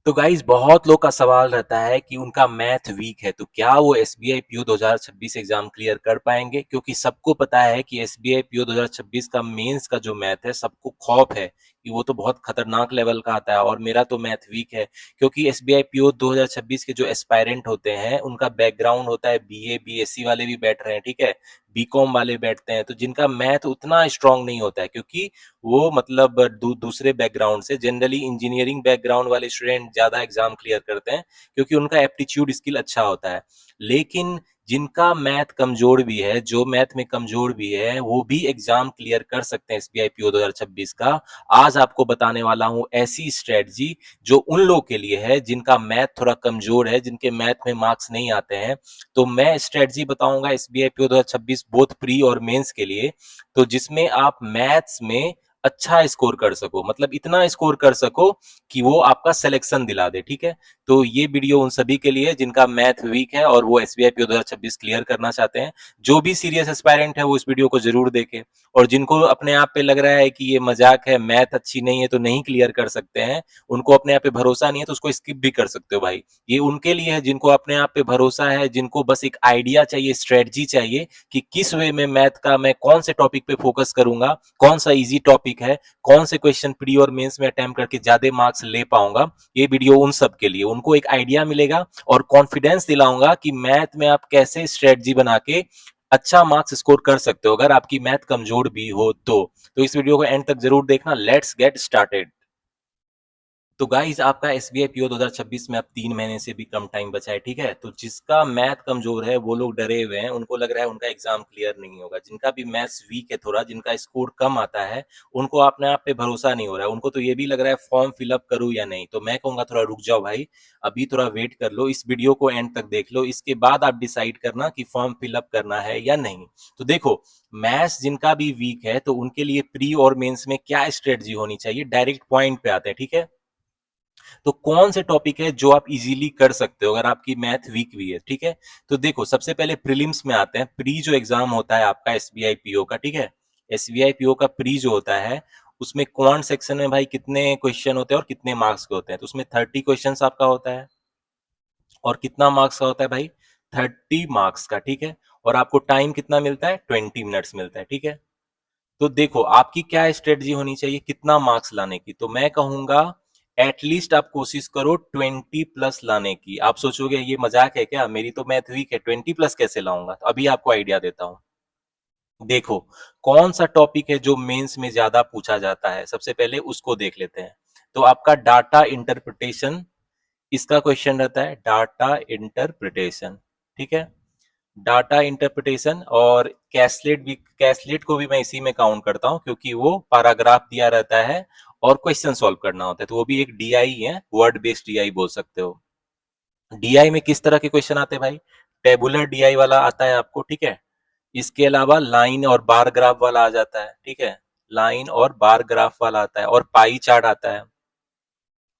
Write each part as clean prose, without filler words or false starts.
तो गाइस बहुत लोग का सवाल रहता है कि उनका मैथ वीक है तो क्या वो एसबीआई पीओ 2026 एग्जाम क्लियर कर पाएंगे, क्योंकि सबको पता है कि एसबीआई पीओ 2026 का मेंस का जो मैथ है सबको खौफ है कि वो तो बहुत खतरनाक लेवल का आता है। और मेरा तो मैथ वीक है क्योंकि एसबीआई पीओ 2026 के जो एस्पायरेंट होते हैं उनका बैकग्राउंड होता है बीए बीएससी वाले भी बैठ रहे हैं, ठीक है, बीकॉम वाले बैठते हैं, तो जिनका मैथ उतना स्ट्रांग नहीं होता है क्योंकि वो मतलब दूसरे बैकग्राउंड से जनरली इंजीनियरिंग बैकग्राउंड वाले स्टूडेंट ज्यादा एग्जाम क्लियर करते हैं क्योंकि उनका एप्टीट्यूड स्किल अच्छा होता है। लेकिन जिनका मैथ कमजोर भी है, जो मैथ में कमजोर भी है, वो भी एग्जाम क्लियर कर सकते हैं एसबीआई पीओ 2026 का। आज आपको बताने वाला हूं ऐसी स्ट्रेटजी जो उन लोगों के लिए है जिनका मैथ थोड़ा कमजोर है, जिनके मैथ में मार्क्स नहीं आते हैं। तो मैं स्ट्रेटजी बताऊंगा एसबीआई पीओ 2026 बोथ प्री और मेंस के लिए, तो जिसमें आप मैथ्स में अच्छा स्कोर कर सको, मतलब इतना स्कोर कर सको कि वो आपका सिलेक्शन दिला दे, ठीक है। तो ये वीडियो उन सभी के लिए जिनका मैथ वीक है और वो एसबीआई पीओ 2026 क्लियर करना चाहते हैं। जो भी सीरियस एस्पायरेंट है वो इस वीडियो को जरूर देखें। और जिनको अपने आप पे लग रहा है कि ये मजाक है, मैथ अच्छी नहीं है तो नहीं क्लियर कर सकते हैं, उनको अपने आप पे भरोसा नहीं है तो उसको स्किप भी कर सकते हो भाई। ये उनके लिए है जिनको अपने आप पे भरोसा है, जिनको बस एक आइडिया चाहिए, स्ट्रेटजी चाहिए कि किस वे में मैथ का मैं कौन से टॉपिक पे फोकस करूंगा, कौन सा इजी टॉपिक है, कौन से क्वेश्चन प्री और मेंस में अटेम्प्ट करके ज्यादा मार्क्स ले पाऊंगा। ये वीडियो उन सब के लिए, उनको एक आइडिया मिलेगा और कॉन्फिडेंस दिलाऊंगा कि मैथ में आप कैसे स्ट्रेटजी बना के अच्छा मार्क्स स्कोर कर सकते हो अगर आपकी मैथ कमजोर भी हो तो इस वीडियो को एंड तक जरूर देखना। Let's get started. तो गाइस आपका एसबीआई पीओ 2026 में अब 3 महीने से भी कम टाइम बचा है, ठीक है। तो जिसका मैथ कमजोर है वो लोग डरे हुए हैं, उनको लग रहा है उनका एग्जाम क्लियर नहीं होगा। जिनका भी मैथ्स वीक है थोड़ा, जिनका स्कोर कम आता है, उनको अपने आप पे भरोसा नहीं हो रहा है, उनको तो ये भी लग रहा है फॉर्म फिलअप करूं या नहीं। तो मैं कहूंगा थोड़ा रुक जाओ भाई, अभी थोड़ा वेट कर लो, इस वीडियो को एंड तक देख लो, इसके बाद आप डिसाइड करना कि फॉर्म फिलअप करना है या नहीं। तो देखो, मैथ्स जिनका भी वीक है तो उनके लिए प्री और मेंस में क्या स्ट्रेटजी होनी चाहिए, डायरेक्ट पॉइंट पे आते हैं, ठीक है। तो कौन से टॉपिक है जो आप इजीली कर सकते हो अगर आपकी मैथ वीक भी है, ठीक है। तो देखो, सबसे पहले प्रीलिम्स में आते हैं। प्री जो एग्जाम होता है आपका एसबीआई पीओ का, ठीक है, एसबीआई पीओ का प्री जो होता है उसमें क्वांट सेक्शन में भाई कितने क्वेश्चन होते हैं और कितने मार्क्स के होते हैं। तो उसमें 30 क्वेश्चन आपका होता है और कितना मार्क्स का होता है भाई, 30 मार्क्स का, ठीक है। और आपको टाइम कितना मिलता है, 20 मिनट्स मिलता है, ठीक है। तो देखो आपकी क्या स्ट्रेटजी होनी चाहिए कितना मार्क्स लाने की, तो मैं कहूंगा एटलीस्ट आप कोशिश करो 20 प्लस लाने की। आप सोचोगे ये मजाक है क्या, मेरी तो मैथ वीक है, 20 प्लस कैसे लाऊंगा। तो अभी आपको आइडिया देता हूं। देखो, कौन सा टॉपिक है जो मेंस में ज्यादा पूछा जाता है, सबसे पहले उसको देख लेते हैं। तो आपका डाटा इंटरप्रिटेशन, इसका क्वेश्चन रहता है डाटा इंटरप्रिटेशन, ठीक है। डाटा इंटरप्रिटेशन और कैसलेट को भी मैं इसी में काउंट करता हूं क्योंकि वो पैराग्राफ दिया रहता है और क्वेश्चन सॉल्व करना होता है, तो वो भी एक डीआई है, वर्ड बेस्ड डीआई बोल सकते हो। डीआई में किस तरह के क्वेश्चन आते हैं भाई, टेबुलर डीआई वाला आता है आपको, ठीक है। इसके अलावा लाइन और बार ग्राफ वाला आ जाता है, ठीक है, लाइन और बार ग्राफ वाला आता है, और पाई चार्ट आता है,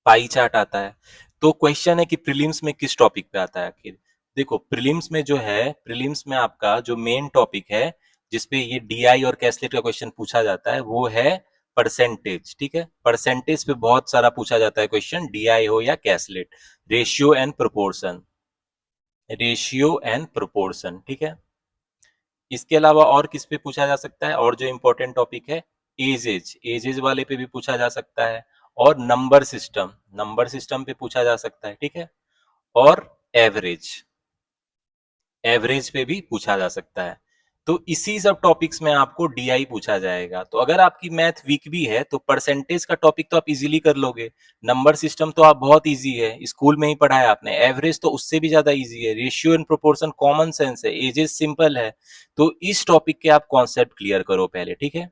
पाई चार्ट आता है। तो क्वेश्चन है कि प्रीलिम्स में किस टॉपिक पे आता है आखिर। देखो प्रीलिम्स में जो है, प्रीलिम्स में आपका जो मेन टॉपिक है जिसपे ये डीआई और कैसलेट का क्वेश्चन पूछा जाता है वो है परसेंटेज, ठीक है। परसेंटेज पे बहुत सारा पूछा जाता है क्वेश्चन, डीआई हो या caselet. Ratio and proportion, ratio and proportion, ठीक है। इसके अलावा और किस पे पूछा जा सकता है, और जो इंपॉर्टेंट टॉपिक है एजेज, एजेज वाले पे भी पूछा जा सकता है। और नंबर सिस्टम, नंबर सिस्टम पे पूछा जा सकता है, ठीक है। और एवरेज, एवरेज पे भी पूछा जा सकता है। तो इसी सब टॉपिक्स में आपको डीआई पूछा जाएगा। तो अगर आपकी मैथ वीक भी है तो परसेंटेज का टॉपिक तो आप इजीली कर लोगे, नंबर सिस्टम तो आप बहुत इजी है, स्कूल में ही पढ़ा है आपने, एवरेज तो उससे भी ज्यादा इजी है, ratio and proportion common sense है, एजेस सिंपल है। तो इस टॉपिक के आप कॉन्सेप्ट क्लियर करो पहले, ठीक है,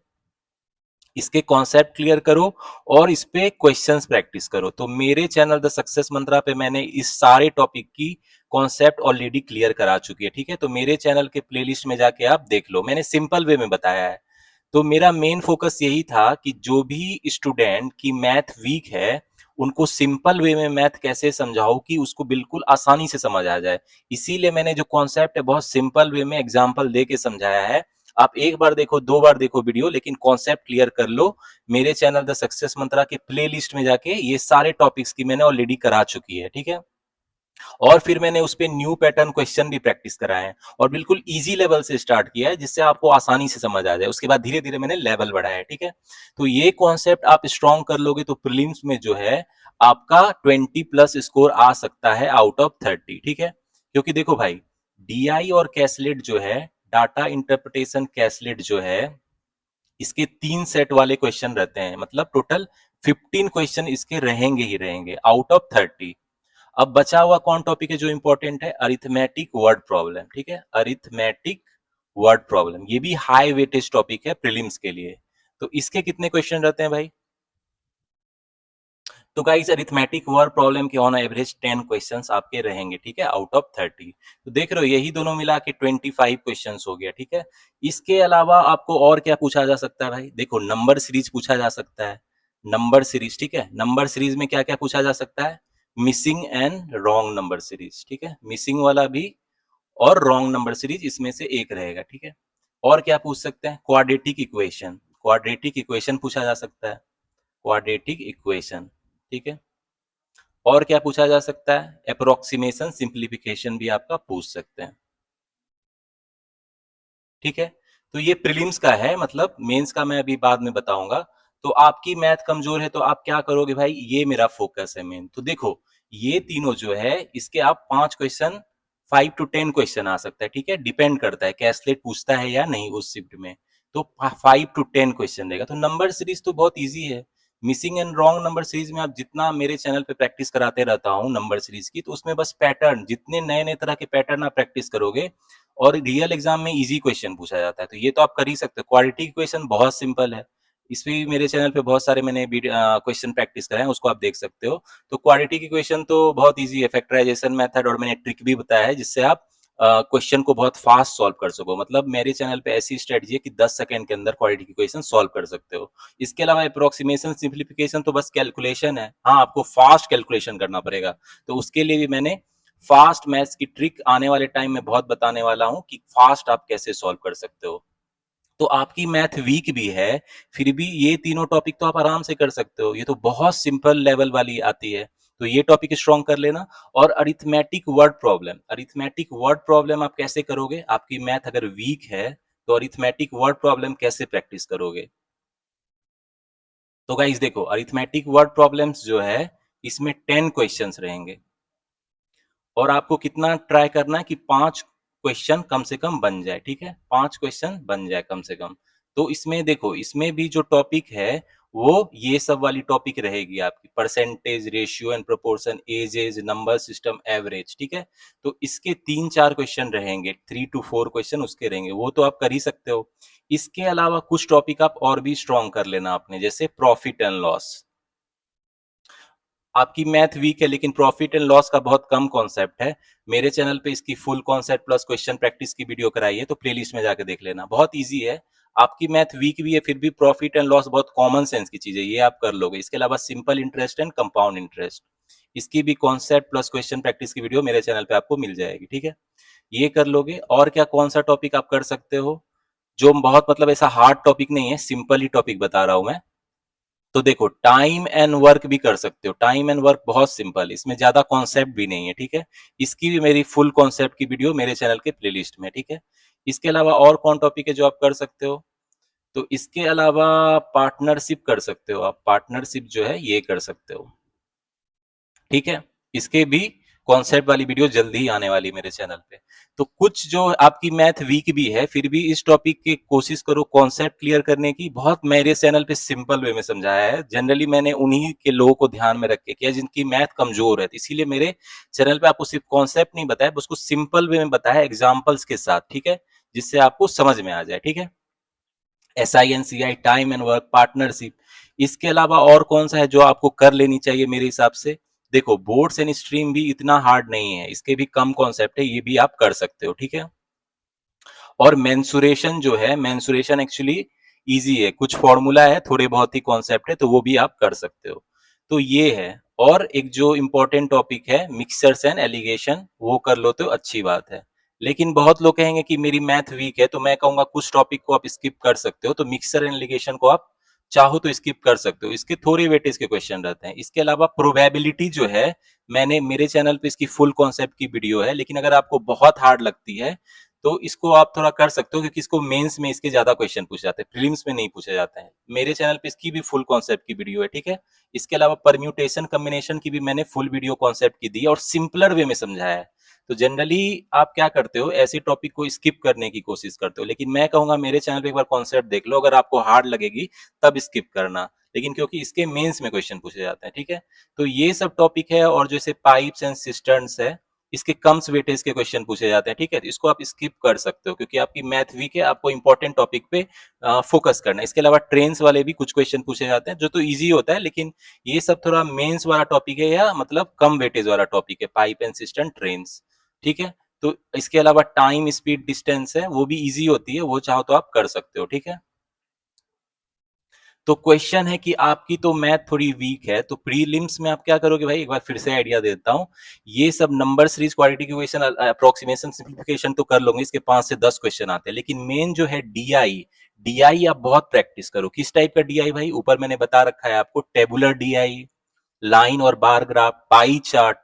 इसके कॉन्सेप्ट क्लियर करो और इस पे क्वेश्चंस प्रैक्टिस करो। तो मेरे चैनल द सक्सेस मंत्रा पे मैंने इस सारे टॉपिक की कॉन्सेप्ट ऑलरेडी क्लियर करा चुकी है, ठीक है। तो मेरे चैनल के प्लेलिस्ट में जाके आप देख लो, मैंने सिंपल वे में बताया है। तो मेरा मेन फोकस यही था कि जो भी स्टूडेंट की मैथ वीक है उनको सिंपल वे में मैथ कैसे समझाओ कि उसको बिल्कुल आसानी से समझ आ जाए। इसीलिए मैंने जो कॉन्सेप्ट है बहुत सिंपल वे में एग्जाम्पल दे के समझाया है। आप एक बार देखो, 2 बार देखो वीडियो, लेकिन कॉन्सेप्ट क्लियर कर लो। मेरे चैनल द सक्सेस मंत्रा के प्लेलिस्ट में जाके ये सारे टॉपिक्स की मैंने ऑलरेडी करा चुकी है, ठीक है। और फिर मैंने उस पे न्यू पैटर्न क्वेश्चन भी प्रैक्टिस कराए हैं और बिल्कुल इजी लेवल से स्टार्ट किया है, जिससे आपको आसानी से समझ आ जाए। उसके बाद धीरे धीरे मैंने लेवल बढ़ाया है, ठीक है। तो ये कॉन्सेप्ट आप स्ट्रॉन्ग कर लोगे तो प्रीलिम्स में जो है आपका 20 प्लस स्कोर आ सकता है आउट ऑफ 30, ठीक है। क्योंकि देखो भाई, डीआई और कैसलेट जो है, डाटा इंटरप्रिटेशन कैसलेट जो है, इसके 3 सेट वाले क्वेश्चन रहते हैं, मतलब टोटल 15 क्वेश्चन इसके रहेंगे ही रहेंगे आउट ऑफ 30। अब बचा हुआ कौन टॉपिक है जो इंपॉर्टेंट है? अरिथमेटिक वर्ड प्रॉब्लम, ठीक है। अरिथमेटिक वर्ड प्रॉब्लम, ये भी हाई वेटेज टॉपिक है प्रीलिम्स के लिए। तो इसके कितने क्वेश्चन रहते हैं भाई? तो गाइस, अरिथमेटिक वर्ड प्रॉब्लम के ऑन एवरेज 10 क्वेश्चंस आपके रहेंगे, ठीक है, आउट ऑफ 30। तो देख रहे हो, यही दोनों मिला के 25 क्वेश्चंस हो गया, ठीक है। इसके अलावा आपको और क्या पूछा जा सकता है भाई? देखो, नंबर सीरीज पूछा जा सकता है, नंबर सीरीज, ठीक है। नंबर सीरीज में क्या क्या पूछा जा सकता है? Missing and wrong number series, ठीक है। मिसिंग वाला भी और रॉन्ग नंबर सीरीज, इसमें से एक रहेगा, ठीक है। और क्या पूछ सकते हैं? क्वाड्रेटिक इक्वेशन, क्वाड्रेटिक इक्वेशन पूछा जा सकता है, क्वाड्रेटिक इक्वेशन, ठीक है। और क्या पूछा जा सकता है? अप्रोक्सीमेशन सिंप्लीफिकेशन भी आपका पूछ सकते हैं, ठीक है। तो ये प्रीलिम्स का है, मतलब मेंस का मैं अभी बाद में बताऊंगा। तो आपकी मैथ कमजोर है तो आप क्या करोगे भाई? ये मेरा फोकस है मेन। तो देखो, ये तीनों जो है, इसके आप 5 क्वेश्चन, 5 to 10 क्वेश्चन आ सकता है, ठीक है। डिपेंड करता है कैसलेट पूछता है या नहीं उस शिफ्ट में। तो 5 to 10 क्वेश्चन देगा। तो नंबर सीरीज तो बहुत ईजी है। Missing and wrong number series में आप जितना मेरे चैनल पे प्रैक्टिस कराते रहता हूँ नंबर सीरीज की, तो उसमें बस पैटर्न, जितने नए नए तरह के पैटर्न आप प्रैक्टिस करोगे, और रियल एग्जाम में इजी क्वेश्चन पूछा जाता है, तो ये तो आप कर ही सकते हो। क्वालिटी क्वेश्चन बहुत सिंपल है, इस पे भी मेरे चैनल पे बहुत सारे मैंने क्वेश्चन प्रैक्टिस कराए हैं, उसको आप देख सकते हो। तो क्वालिटी की क्वेश्चन तो बहुत इजी है, फैक्टराइजेशन मेथड, और मैंने ट्रिक भी बताया है जिससे आप क्वेश्चन को बहुत फास्ट सॉल्व कर सको। मतलब मेरे चैनल पे ऐसी स्ट्रेटजी है कि 10 सेकंड के अंदर क्वालिटी की क्वेश्चन सॉल्व कर सकते हो। इसके अलावा अप्रोक्सीमेशन सिंप्लीफिकेशन तो बस कैलकुलेशन है, हाँ आपको फास्ट कैलकुलेशन करना पड़ेगा। तो उसके लिए भी मैंने फास्ट मैथ्स की ट्रिक आने वाले टाइम में बहुत बताने वाला हूं कि फास्ट आप कैसे सॉल्व कर सकते हो। तो आपकी मैथ वीक भी है, फिर भी ये तीनों टॉपिक तो आप आराम से कर सकते हो, ये तो बहुत सिंपल लेवल वाली आती है। तो ये टॉपिक स्ट्रॉन्ग कर लेना। और arithmetic word problem, arithmetic word problem आप कैसे करोगे? आपकी मैथ अगर वीक है तो अरिथमेटिक वर्ड प्रॉब्लम कैसे प्रैक्टिस करोगे? तो गाइस देखो, अरिथमेटिक वर्ड प्रॉब्लम्स जो है, इसमें 10 क्वेश्चंस रहेंगे, और आपको कितना ट्राई करना है कि 5 क्वेश्चन कम से कम बन जाए, ठीक है। 5 क्वेश्चन बन जाए कम से कम। तो इसमें देखो, इसमें भी जो टॉपिक है वो ये सब वाली टॉपिक रहेगी आपकी, percentage, ratio and proportion, edges, number system, average, ठीक है। तो इसके 3-4 क्वेश्चन रहेंगे, 3 to 4 क्वेश्चन उसके रहेंगे, वो तो आप कर ही सकते हो। इसके अलावा कुछ टॉपिक आप और भी स्ट्रॉन्ग कर लेना आपने, जैसे प्रॉफिट एंड लॉस। आपकी मैथ वीक है लेकिन प्रॉफिट एंड लॉस का बहुत कम कॉन्सेप्ट है। मेरे चैनल पे इसकी full concept plus question practice की वीडियो कराई है, तो प्लेलिस्ट में जाकर देख लेना, बहुत इजी है। आपकी मैथ वीक भी है, फिर भी प्रॉफिट एंड लॉस बहुत कॉमन सेंस की चीज है, ये आप कर लोगे। इसके अलावा simple interest and compound interest, इसकी भी कॉन्सेप्ट प्लस क्वेश्चन प्रैक्टिस की वीडियो मेरे चैनल पे आपको मिल जाएगी, ठीक है। ये कर लोगे। और क्या, कौन सा टॉपिक आप कर सकते हो जो बहुत, मतलब ऐसा हार्ड टॉपिक नहीं है, सिंपल ही टॉपिक बता रहा हूं मैं। तो देखो, टाइम एंड वर्क भी कर सकते हो। टाइम एंड वर्क बहुत सिंपल है, इसमें ज्यादा कॉन्सेप्ट भी नहीं है, ठीक है। इसकी भी मेरी फुल कॉन्सेप्ट की वीडियो मेरे चैनल के प्लेलिस्ट में, ठीक है। इसके अलावा और कौन टॉपिक है जो आप कर सकते हो? तो इसके अलावा पार्टनरशिप कर सकते हो आप, पार्टनरशिप जो है ये कर सकते हो, ठीक है। इसके भी कॉन्सेप्ट वाली वीडियो जल्दी ही आने वाली मेरे चैनल पे। तो कुछ जो आपकी मैथ वीक भी है, फिर भी इस टॉपिक की कोशिश करो कॉन्सेप्ट क्लियर करने की। बहुत मेरे चैनल पे सिंपल वे में समझाया है, जनरली मैंने उन्हीं के लोगों को ध्यान में रख के किया जिनकी मैथ कमजोर है, इसीलिए मेरे चैनल पे आपको सिर्फ कॉन्सेप्ट नहीं बताया, उसको सिंपल वे में बताया एग्जाम्पल्स के साथ, ठीक है, जिससे आपको समझ में आ जाए, ठीक है। SINCI, time and work, partnership. इसके अलावा और कौन सा है जो आपको कर लेनी चाहिए मेरे हिसाब से? देखो, बोर्ड्स एंड स्ट्रीम भी इतना हार्ड नहीं है, इसके भी कम कॉन्सेप्ट है, ये भी आप कर सकते हो, ठीक है। और मेंसुरेशन जो है, मेंसुरेशन एक्चुअली इजी है, कुछ फॉर्मूला है, थोड़े बहुत ही कॉन्सेप्ट है, तो वो भी आप कर सकते हो। तो ये है। और एक जो इंपॉर्टेंट टॉपिक है, मिक्सचर्स एंड एलिगेशन, वो कर लो तो अच्छी बात है। लेकिन बहुत लोग कहेंगे कि मेरी मैथ वीक है, तो मैं कहूंगा कुछ टॉपिक को आप स्किप कर सकते हो। तो मिक्सर एंड लिगेशन को आप चाहो तो स्किप कर सकते हो, इसके थोड़े वेटेज के क्वेश्चन रहते हैं। इसके अलावा प्रोबेबिलिटी जो है, मैंने मेरे चैनल पे इसकी फुल कॉन्सेप्ट की वीडियो है, लेकिन अगर आपको बहुत हार्ड लगती है तो इसको आप थोड़ा कर सकते हो, क्योंकि इसको मेंस में इसके ज्यादा क्वेश्चन पूछे जाते हैं, प्रीलिम्स में नहीं पूछे जाते हैं। मेरे चैनल पे इसकी भी फुल कॉन्सेप्ट की वीडियो है, ठीक है। इसके अलावा परम्यूटेशन कॉम्बिनेशन की भी मैंने फुल वीडियो कॉन्सेप्ट की दी और सिंपलर वे में समझाया है। तो जनरली आप क्या करते हो, ऐसे टॉपिक को स्किप करने की कोशिश करते हो, लेकिन मैं कहूंगा मेरे चैनल पे एक बार कॉन्सेप्ट देख लो, अगर आपको हार्ड लगेगी तब स्किप करना, लेकिन क्योंकि इसके मेंस में क्वेश्चन पूछे जाते हैं, ठीक है। तो ये सब टॉपिक है, और जैसे पाइप्स एंड सिस्टर्न्स है, इसके कम्स वेटेज के क्वेश्चन पूछे जाते हैं, ठीक है। तो इसको आप स्किप कर सकते हो, क्योंकि आपकी मैथ वीक है, आपको इंपॉर्टेंट टॉपिक पे फोकस करना है। इसके अलावा ट्रेन्स वाले भी कुछ क्वेश्चन पूछे जाते हैं, जो तो ईजी होता है, लेकिन ये सब थोड़ा मेंस वाला टॉपिक है, या मतलब कम वेटेज वाला टॉपिक है, पाइप एंड सिस्टर्न, ट्रेन्स, ठीक है। तो इसके अलावा टाइम, स्पीड, डिस्टेंस है, वो भी इजी होती है, वो चाहो तो आप कर सकते हो, ठीक है। तो क्वेश्चन है कि आपकी तो मैथ थोड़ी वीक है, तो प्रीलिम्स में आप क्या करोगे भाई, एक बार फिर से आइडिया देता हूं। ये सब number series, quadratic equation, approximation, simplification तो कर लोगे, इसके 5 से 10 क्वेश्चन आते हैं। लेकिन मेन जो है डीआई, डीआई आप बहुत प्रैक्टिस करो। किस टाइप का डीआई भाई, ऊपर मैंने बता रखा है आपको, टेबुलर डीआई, लाइन और बार ग्राफ, पाई चार्ट।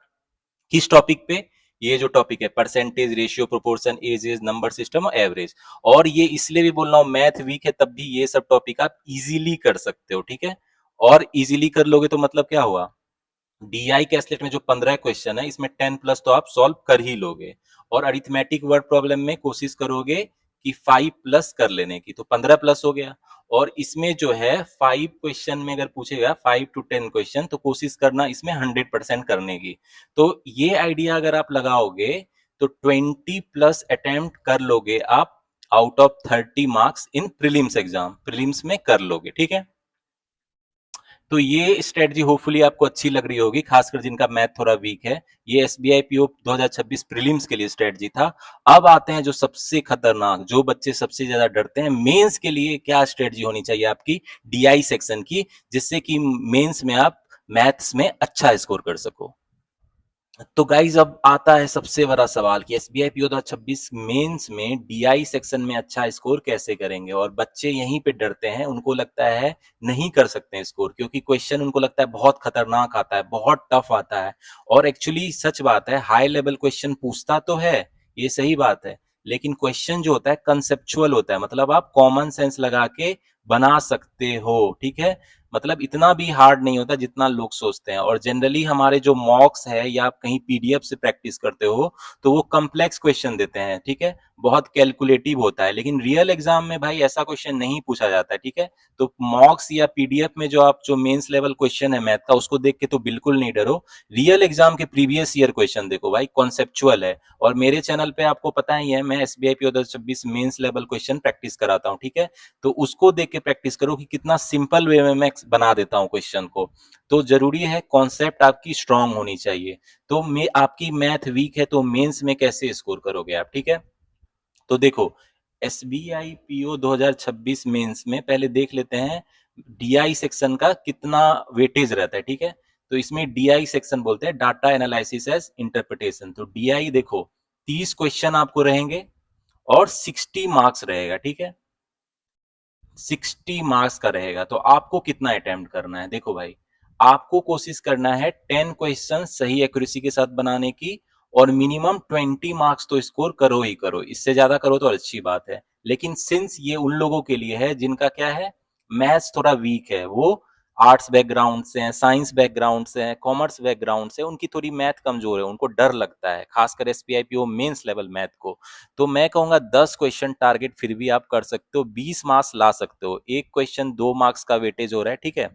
किस टॉपिक पे, ये जो टॉपिक है percentage, ratio, proportion, ages, number system और एवरेज। और ये इसलिए भी बोल रहा हूं मैथ वीक है, तब भी ये सब टॉपिक आप इजीली कर सकते हो, ठीक है। और इजीली कर लोगे तो मतलब क्या हुआ, डीआई कैसलेट में जो 15 क्वेश्चन है, इसमें 10+ तो आप सॉल्व कर ही लोगे। और अरिथमेटिक वर्ड प्रॉब्लम में कोशिश करोगे कि 5+ कर लेने की, तो 15+ हो गया। और इसमें जो है 5 क्वेश्चन में अगर पूछेगा 5 to 10 क्वेश्चन, तो कोशिश करना इसमें 100% करने की। तो ये आइडिया अगर आप लगाओगे तो 20+ अटेम्प्ट कर लोगे आप, out of 30 marks in prelims exam, prelims में कर लोगे, ठीक है। तो ये स्ट्रेटजी होपफुली आपको अच्छी लग रही होगी, खासकर जिनका मैथ थोड़ा वीक है। ये एसबीआई पीओ 2026 प्रीलिम्स के लिए स्ट्रेटजी था। अब आते हैं जो सबसे खतरनाक, जो बच्चे सबसे ज्यादा डरते हैं, मेंस के लिए क्या स्ट्रेटजी होनी चाहिए आपकी, डीआई सेक्शन की, जिससे कि मेंस में आप मैथ्स में अच्छा स्कोर कर सको। तो गाइज अब आता है सबसे बड़ा सवाल कि एसबीआई पीओ 2026 मेंस में डीआई सेक्शन में अच्छा स्कोर कैसे करेंगे। और बच्चे यहीं पे डरते हैं, उनको लगता है नहीं कर सकते स्कोर, क्योंकि क्वेश्चन उनको लगता है बहुत खतरनाक आता है, बहुत टफ आता है। और एक्चुअली सच बात है, हाई लेवल क्वेश्चन पूछता तो है, ये सही बात है, लेकिन क्वेश्चन जो होता है कंसेप्चुअल होता है, मतलब आप कॉमन सेंस लगा के बना सकते हो, ठीक है। मतलब इतना भी हार्ड नहीं होता जितना लोग सोचते हैं। और जनरली हमारे जो मॉक्स है या आप कहीं पीडीएफ से प्रैक्टिस करते हो, तो वो कम्प्लेक्स क्वेश्चन देते हैं, ठीक है, बहुत कैलकुलेटिव होता है। लेकिन रियल एग्जाम में भाई ऐसा क्वेश्चन नहीं पूछा जाता है, ठीक है। तो मॉक्स या पीडीएफ में जो आप जो मेंस लेवल क्वेश्चन है मैथ का, उसको देख के तो बिल्कुल नहीं डरो। रियल एग्जाम के प्रीवियस ईयर क्वेश्चन देखो भाई, कॉन्सेप्चुअल है। और मेरे चैनल पे आपको पता ही है, मैं SBI PO 2026 mains level question practice कराता हूँ, ठीक है। तो उसको देख के प्रैक्टिस करो कि कितना सिंपल वे में मैं बना देता हूँ क्वेश्चन को। तो जरूरी है कॉन्सेप्ट आपकी स्ट्रांग होनी चाहिए। तो मैं आपकी मैथ वीक है, तो मेंस में कैसे स्कोर करोगे आप, ठीक है। तो देखो, एसबीआई पीओ 2026 मेंस में पहले देख लेते हैं डीआई सेक्शन का कितना वेटेज रहता है, ठीक है। तो इसमें डीआई सेक्शन बोलते हैं डाटा एनालिसिस एज इंटरप्रिटेशन। तो डीआई देखो, 30 क्वेश्चन आपको रहेंगे और 60 मार्क्स रहेगा, ठीक है। 60 मार्क्स का रहेगा, तो आपको कितना अटेम्प्ट करना है, देखो भाई, आपको कोशिश करना है 10 क्वेश्चन सही एक्यूरेसी के साथ बनाने की, और मिनिमम 20 मार्क्स तो स्कोर करो ही करो, इससे ज्यादा करो तो अच्छी बात है। लेकिन सिंस ये उन लोगों के लिए है जिनका क्या है, मैथ्स थोड़ा वीक है, वो आर्ट्स बैकग्राउंड से हैं, साइंस बैकग्राउंड से हैं, कॉमर्स बैकग्राउंड से, उनकी थोड़ी मैथ कमजोर है, उनको डर लगता है, खासकर एसपीआईपीओ मेंस लेवल मैथ को। तो मैं कहूंगा 10 क्वेश्चन टारगेट फिर भी आप कर सकते हो, 20 मार्क्स ला सकते हो, एक क्वेश्चन 2 मार्क्स का वेटेज हो रहा है, ठीक है।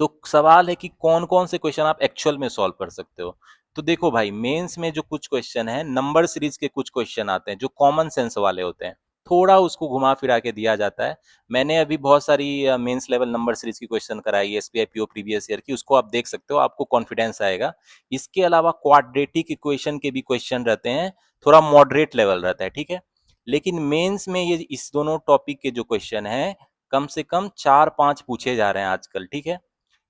तो सवाल है कि कौन कौन से क्वेश्चन आप एक्चुअल में सॉल्व कर सकते हो। तो देखो भाई, मेंस में जो कुछ क्वेश्चन है, नंबर सीरीज के कुछ क्वेश्चन आते हैं जो कॉमन सेंस वाले होते हैं, थोड़ा उसको घुमा फिरा के दिया जाता है। मैंने अभी बहुत सारी मेंस लेवल नंबर सीरीज की क्वेश्चन कराई है, एसबीआई पीओ प्रीवियस ईयर की, उसको आप देख सकते हो, आपको कॉन्फिडेंस आएगा। इसके अलावा क्वाड्रेटिक इक्वेशन के भी क्वेश्चन रहते हैं, थोड़ा मॉडरेट लेवल रहता है, ठीक है। लेकिन मेंस में ये इस दोनों टॉपिक के जो क्वेश्चन है, कम से कम 4-5 पूछे जा रहे हैं आजकल, ठीक है।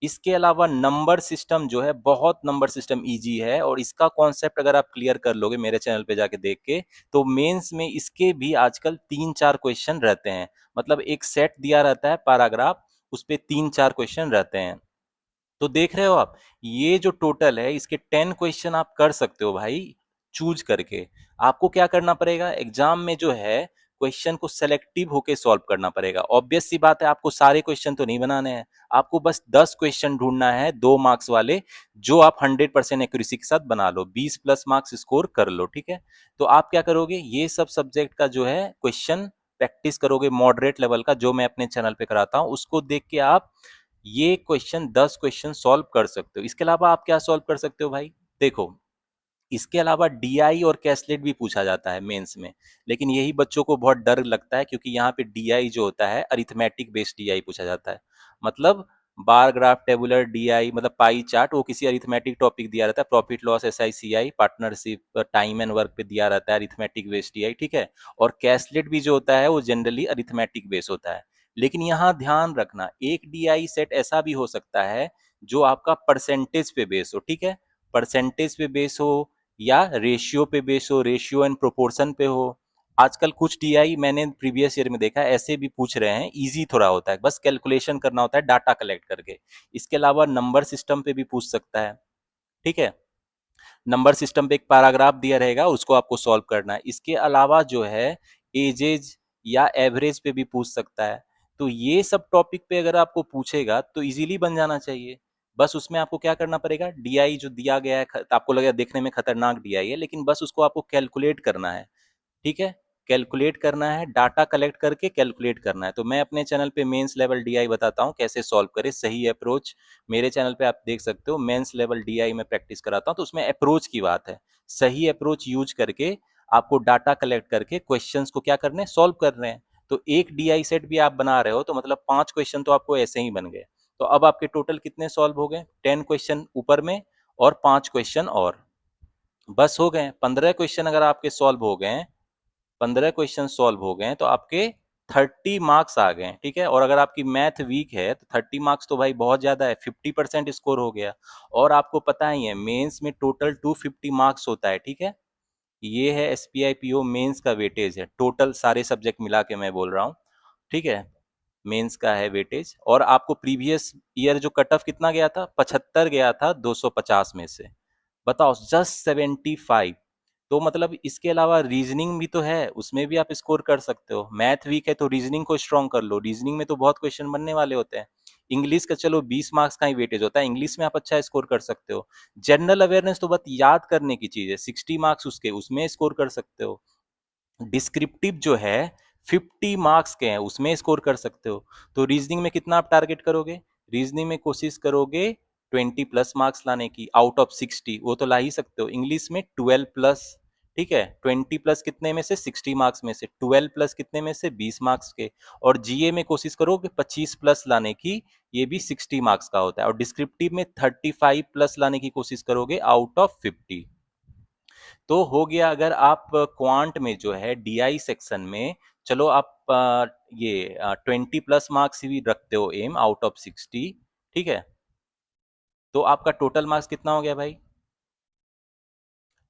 इसके अलावा नंबर सिस्टम जो है, बहुत नंबर सिस्टम इजी है, और इसका कॉन्सेप्ट अगर आप क्लियर कर लोगे मेरे चैनल पे जाके देख के, तो मेंस में इसके भी आजकल 3-4 क्वेश्चन रहते हैं। मतलब एक सेट दिया रहता है पैराग्राफ, उस पे 3-4 क्वेश्चन रहते हैं। तो देख रहे हो आप, ये जो टोटल है इसके 10 क्वेश्चन आप कर सकते हो भाई, चूज करके। आपको क्या करना पड़ेगा, एग्जाम में जो है क्वेश्चन को सेलेक्टिव होके सॉल्व करना पड़ेगा। ऑब्वियस सी बात है, आपको सारे क्वेश्चन तो नहीं बनाने हैं, आपको बस 10 क्वेश्चन ढूंढना है 2 मार्क्स वाले, जो आप 100% एक्यूरेसी के साथ बना लो, 20 प्लस मार्क्स स्कोर कर लो, ठीक है। तो आप क्या करोगे, ये सब सब्जेक्ट का जो है क्वेश्चन प्रैक्टिस करोगे मॉडरेट लेवल का, जो मैं अपने चैनल पे कराता हूँ, उसको देख के आप ये क्वेश्चन 10 क्वेश्चन सॉल्व कर सकते हो। इसके अलावा आप क्या सॉल्व कर सकते हो भाई, देखो, इसके अलावा डीआई और कैसलेट भी पूछा जाता है मेंस में, लेकिन यही बच्चों को बहुत डर लगता है, क्योंकि यहाँ पे डीआई जो होता है अरिथमेटिक बेस्ड डीआई पूछा जाता है। मतलब बार ग्राफ टेबुलर डीआई, मतलब पाई चार्ट, वो किसी अरिथमेटिक टॉपिक दिया रहता है, profit loss SI CI partnership time and work पे दिया रहता है, अरिथमेटिक बेस्ड डीआई, ठीक है। और कैसलेट भी जो होता है वो जनरली अरिथमेटिक बेस होता है। लेकिन यहाँ ध्यान रखना, एक डीआई सेट ऐसा भी हो सकता है जो आपका परसेंटेज पे बेस हो, ठीक है, परसेंटेज पे बेस हो, या रेशियो पे बेस हो, रेशियो एंड प्रोपोर्शन पे हो। आजकल कुछ टीआई मैंने प्रीवियस ईयर में देखा है ऐसे भी पूछ रहे हैं, इजी थोड़ा होता है, बस कैलकुलेशन करना होता है डाटा कलेक्ट करके। इसके अलावा नंबर सिस्टम पे भी पूछ सकता है, ठीक है। नंबर सिस्टम पे एक पैराग्राफ दिया रहेगा, उसको आपको सॉल्व करना है। इसके अलावा जो है एजेज या एवरेज पे भी पूछ सकता है। तो ये सब टॉपिक पे अगर आपको पूछेगा तो इजीली बन जाना चाहिए। बस उसमें आपको क्या करना पड़ेगा, डीआई जो दिया गया है, आपको लगेगा देखने में खतरनाक डीआई है, लेकिन बस उसको आपको कैलकुलेट करना है, ठीक है। कैलकुलेट करना है, डाटा कलेक्ट करके कैलकुलेट करना है। तो मैं अपने चैनल पे मेंस लेवल डीआई बताता हूँ कैसे सॉल्व करें, सही अप्रोच। मेरे चैनल पे आप देख सकते हो, मेंस लेवल डीआई में प्रैक्टिस कराता हूँ, तो उसमें अप्रोच की बात है। सही अप्रोच यूज करके आपको डाटा कलेक्ट करके क्वेश्चंस को क्या करने हैं, सॉल्व कर रहे हैं। तो एक डीआई सेट भी आप बना रहे हो तो मतलब 5 क्वेश्चन तो आपको ऐसे ही बन गए। तो अब आपके टोटल कितने सॉल्व हो गए, 10 क्वेश्चन ऊपर में और 5 क्वेश्चन और, बस हो गए 15 क्वेश्चन। अगर आपके सॉल्व हो गए, 15 क्वेश्चन सॉल्व हो गए, तो आपके 30 मार्क्स आ गए, ठीक है। और अगर आपकी मैथ वीक है तो 30 मार्क्स तो भाई बहुत ज्यादा है, 50% स्कोर हो गया। और आपको पता ही है मेंस में टोटल 250 मार्क्स होता है, ठीक है। ये है एसपीआई पीओ मेंस का वेटेज है, टोटल सारे सब्जेक्ट मिला के मैं बोल रहा हूँ, ठीक है। मेंस का है वेटेज। और आपको प्रीवियस ईयर जो कट ऑफ कितना गया था, 75 गया था 250 में से, बताओ, जस्ट 75। तो मतलब इसके अलावा रीजनिंग भी तो है, उसमें भी आप स्कोर कर सकते हो। मैथ वीक है तो रीजनिंग को स्ट्रॉन्ग कर लो, रीजनिंग में तो बहुत क्वेश्चन बनने वाले होते हैं। इंग्लिश का चलो 20 मार्क्स का ही वेटेज होता है, इंग्लिश में आप अच्छा स्कोर कर सकते हो। जनरल अवेयरनेस तो बस याद करने की चीज है, 60 मार्क्स उसके, उसमें स्कोर कर सकते हो। डिस्क्रिप्टिव जो है 50 मार्क्स के हैं, उसमें स्कोर कर सकते हो। तो रीजनिंग में कितना आप टारगेट करोगे, रीजनिंग में कोशिश करोगे 20 प्लस मार्क्स लाने की आउट ऑफ 60, वो तो ला ही सकते हो। इंग्लिश में 12 प्लस, ठीक है, 20 प्लस कितने में से, 60 मार्क्स में से, 12 प्लस कितने में से, 20 मार्क्स के। और जीए में कोशिश करोगे 25 प्लस लाने की, ये भी 60 मार्क्स का होता है। और डिस्क्रिप्टिव में 35 प्लस लाने की कोशिश करोगे आउट ऑफ 50। तो हो गया। अगर आप क्वांट में जो है डीआई सेक्शन में, चलो आप ये 20 प्लस मार्क्स भी रखते हो एम आउट ऑफ 60, ठीक है। तो आपका टोटल मार्क्स कितना हो गया भाई,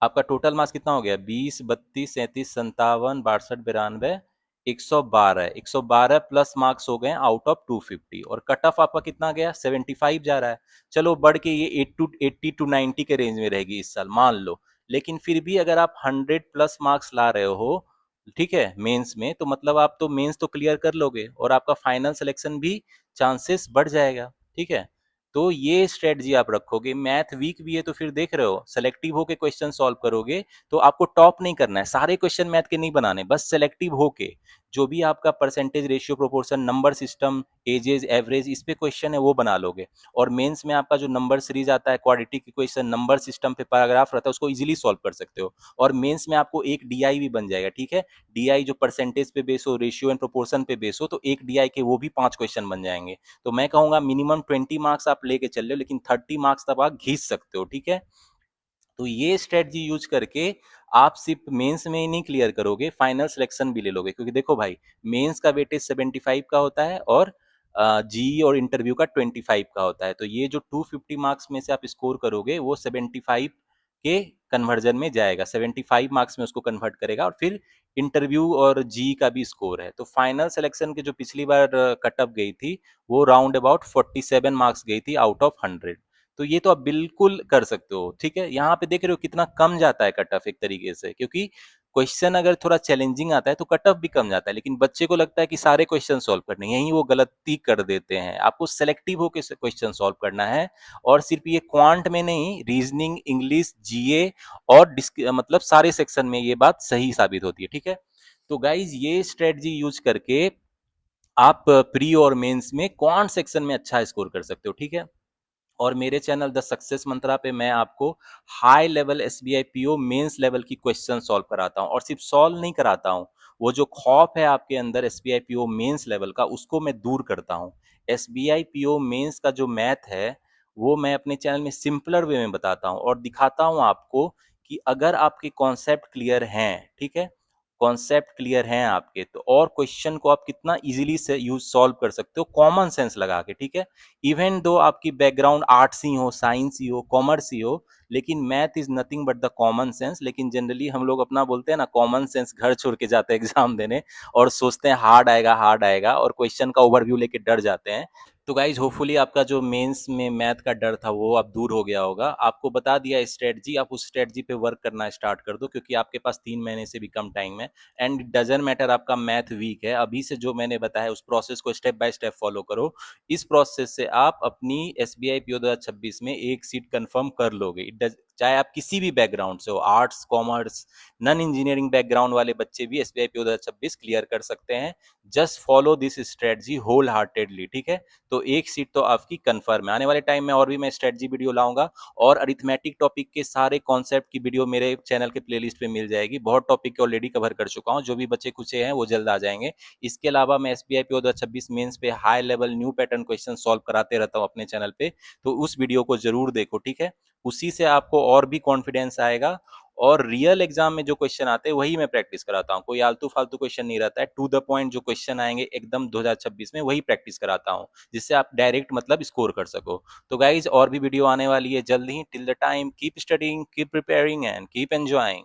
आपका टोटल मार्क्स कितना हो गया, 20, 32, 37, 57, 62, 92, 112, 112 प्लस मार्क्स हो गए आउट ऑफ 250। और कट ऑफ आपका कितना गया, 75 जा रहा है। चलो बढ़ के ये 80 टू 90 के रेंज में रहेगी इस साल, मान लो। लेकिन फिर भी अगर आप 100 प्लस मार्क्स ला रहे हो, ठीक है, मेंस में, तो मतलब आप तो मेंस तो क्लियर कर लोगे, और आपका फाइनल सिलेक्शन भी चांसेस बढ़ जाएगा, ठीक है। तो ये स्ट्रेटजी आप रखोगे। मैथ वीक भी है तो फिर देख रहे हो, सेलेक्टिव होके क्वेश्चन सॉल्व करोगे। तो आपको टॉप नहीं करना है, सारे क्वेश्चन मैथ के नहीं बनाने, बस सेलेक्टिव होके जो भी आपका percentage ratio proportion number system ages average इस पे क्वेश्चन है वो बना लोगे। और मेंस में आपका जो नंबर सीरीज आता है, क्वाड्रेटिक इक्वेशन, नंबर सिस्टम पे पैराग्राफ रहता है, उसको इजीली सॉल्व कर सकते हो। और मेंस में आपको एक डीआई भी बन जाएगा, ठीक है। डीआई जो परसेंटेज पे बेस हो, रेशियो एंड प्रोपोर्शन पे बेस हो, तो एक डीआई के वो भी 5 क्वेश्चन बन जाएंगे। तो मैं कहूंगा मिनिमम 20 मार्क्स आप लेके चल रहे हो, लेकिन 30 मार्क्स तक आप घींच सकते हो, ठीक है। तो ये स्ट्रेटजी यूज करके आप सिर्फ मेंस में ही नहीं क्लियर करोगे, फाइनल सिलेक्शन भी ले लोगे। क्योंकि देखो भाई, मेंस का वेटेज 75 का होता है और जी और इंटरव्यू का 25 का होता है। तो ये जो 250 मार्क्स में से आप स्कोर करोगे वो 75 के कन्वर्जन में जाएगा, 75 मार्क्स में उसको कन्वर्ट करेगा और फिर इंटरव्यू और जी का भी स्कोर है। तो फाइनल सिलेक्शन की जो पिछली बार कट ऑफ गई थी वो राउंड अबाउट 47 मार्क्स गई थी आउट ऑफ 100। तो ये तो आप बिल्कुल कर सकते हो, ठीक है। यहाँ पे देख रहे हो कितना कम जाता है कट ऑफ एक तरीके से, क्योंकि क्वेश्चन अगर थोड़ा चैलेंजिंग आता है तो कट ऑफ भी कम जाता है, लेकिन बच्चे को लगता है कि सारे क्वेश्चन सॉल्व करने हैं, यहीं वो गलती कर देते हैं। आपको सेलेक्टिव होकर क्वेश्चन सॉल्व करना है, और सिर्फ ये क्वांट में नहीं, रीजनिंग, इंग्लिश, जीए और मतलब सारे सेक्शन में ये बात सही साबित होती है, ठीक है। तो गाइज ये स्ट्रेटजी यूज करके आप प्री और मेंस में क्वांट सेक्शन में अच्छा स्कोर कर सकते हो, ठीक है। और मेरे चैनल द सक्सेस मंत्रा पे मैं आपको high level SBI PO mains level की क्वेश्चन सॉल्व कराता हूँ, और सिर्फ सॉल्व नहीं कराता हूँ, वो जो खौफ है आपके अंदर एसबीआई पीओ मेंस लेवल का, उसको मैं दूर करता हूँ। एसबीआई पीओ मेंस का जो मैथ है वो मैं अपने चैनल में सिंपलर वे में बताता हूँ और दिखाता हूँ आपको कि अगर आपके कॉन्सेप्ट क्लियर हैं, ठीक है, कॉन्सेप्ट क्लियर हैं आपके, तो और क्वेश्चन को आप कितना इजीली से यूज सॉल्व कर सकते हो कॉमन सेंस लगा के, ठीक है। इवन दो आपकी बैकग्राउंड आर्ट्स ही हो, साइंस ही हो, कॉमर्स ही हो, लेकिन math is nothing but the common sense. लेकिन जनरली हम लोग अपना बोलते हैं ना, कॉमन सेंस घर छोड़ के जाते हैं एग्जाम देने और सोचते हैं हार्ड आएगा, हार्ड आएगा, और क्वेश्चन का ओवरव्यू लेके डर जाते हैं। तो गाइज होपफुली आपका जो मेंस में मैथ का डर था वो अब दूर हो गया होगा। आपको बता दिया स्ट्रेटजी, आप उस स्ट्रेटजी पे वर्क करना स्टार्ट कर दो, क्योंकि आपके पास 3 महीने से भी कम टाइम है। एंड डजंट मैटर आपका मैथ वीक है, अभी से जो मैंने बताया उस प्रोसेस को स्टेप बाय स्टेप फॉलो करो। इस प्रोसेस से आप अपनी एसबीआई पीओ 2026 में एक सीट कंफर्म कर लोगे। चाहे आप किसी भी बैकग्राउंड से हो, arts, commerce, non engineering background वाले बच्चे भी एसबीआई पीओ 2026 क्लियर कर सकते हैं। Just follow this strategy wholeheartedly, ठीक है। तो एक सीट तो आपकी कंफर्म है। आने वाले टाइम में और भी मैं स्ट्रेटजी वीडियो लाऊंगा, और अरिथमेटिक टॉपिक के सारे कॉन्सेप्ट की वीडियो मेरे चैनल के प्लेलिस्ट पे मिल जाएगी। बहुत टॉपिक ऑलरेडी कवर कर चुका हूँ, जो भी बच्चे कुछ हैं वो जल्द आ जाएंगे। इसके अलावा मैं एसबीआई पीओ 2026 मेंस पे high level new pattern question solve कराते रहता हूँ अपने चैनल पे, तो उस वीडियो को जरूर देखो, ठीक है। उसी से आपको और भी कॉन्फिडेंस आएगा, और रियल एग्जाम में जो क्वेश्चन आते हैं वही मैं प्रैक्टिस कराता हूँ। कोई आलतू फालतू क्वेश्चन नहीं रहता है, टू द पॉइंट जो क्वेश्चन आएंगे एकदम 2026 में वही प्रैक्टिस कराता हूँ, जिससे आप डायरेक्ट मतलब स्कोर कर सको। तो गाइज और भी वीडियो आने वाली है जल्द ही। Till the time keep studying, keep preparing and keep enjoying.